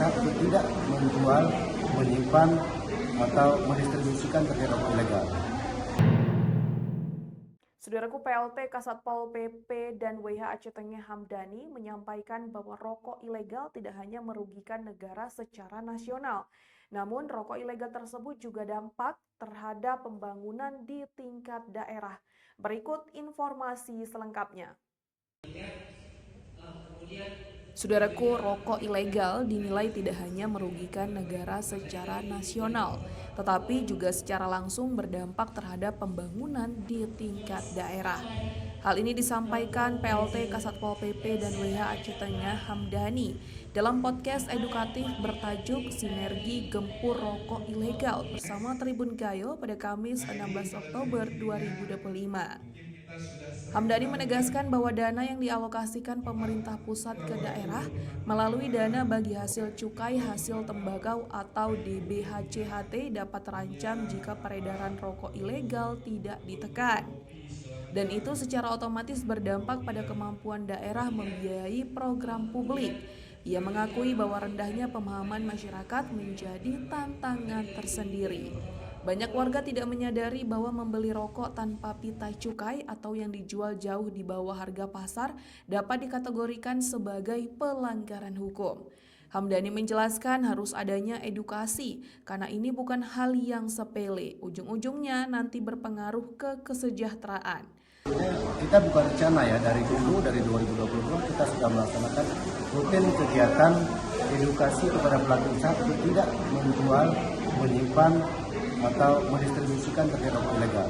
pusat untuk tidak menjual, menyimpan, atau mendistribusikan terkait rokok ilegal. Saudaraku, PLT Kasatpol PP dan WH Aceh Tengah Hamdani menyampaikan bahwa rokok ilegal tidak hanya merugikan negara secara nasional, namun rokok ilegal tersebut juga dampak terhadap pembangunan di tingkat daerah. Berikut informasi selengkapnya. Saudaraku, rokok ilegal dinilai tidak hanya merugikan negara secara nasional, tetapi juga secara langsung berdampak terhadap pembangunan di tingkat daerah. Hal ini disampaikan PLT Kasatpol PP dan WH Aceh Tengah Hamdani dalam podcast edukatif bertajuk Sinergi Gempur Rokok Ilegal bersama Tribun Gayo pada Kamis 16 Oktober 2025. Hamdani menegaskan bahwa dana yang dialokasikan pemerintah pusat ke daerah melalui dana bagi hasil cukai hasil tembakau atau DBHCHT dapat terancam jika peredaran rokok ilegal tidak ditekan. Dan itu secara otomatis berdampak pada kemampuan daerah membiayai program publik. Ia mengakui bahwa rendahnya pemahaman masyarakat menjadi tantangan tersendiri. Banyak warga tidak menyadari bahwa membeli rokok tanpa pita cukai atau yang dijual jauh di bawah harga pasar dapat dikategorikan sebagai pelanggaran hukum. Hamdani menjelaskan harus adanya edukasi karena ini bukan hal yang sepele. Ujung-ujungnya nanti berpengaruh ke kesejahteraan. Kita buka rencana ya, dari 2022 kita sudah melaksanakan rutin kegiatan edukasi kepada pelaku usaha untuk tidak menjual, menyimpan, atau mendistribusikan terkait rokok ilegal.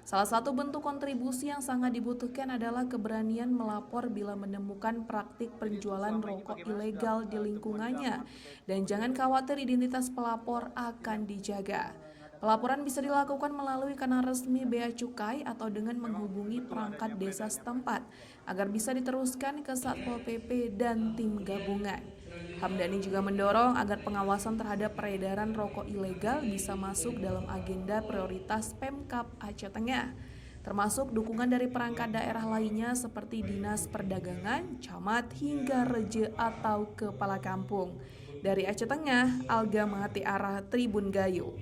Salah satu bentuk kontribusi yang sangat dibutuhkan adalah keberanian melapor bila menemukan praktik penjualan rokok ilegal di lingkungannya. Dan jangan khawatir, identitas pelapor akan dijaga. Pelaporan bisa dilakukan melalui kanal resmi Bea Cukai atau dengan menghubungi perangkat desa setempat agar bisa diteruskan ke Satpol PP dan tim gabungan. Hamdani juga mendorong agar pengawasan terhadap peredaran rokok ilegal bisa masuk dalam agenda prioritas Pemkab Aceh Tengah, termasuk dukungan dari perangkat daerah lainnya seperti Dinas Perdagangan, Camat, hingga Reje atau Kepala Kampung. Dari Aceh Tengah, Alga Mahati Arah, Tribun Gayo.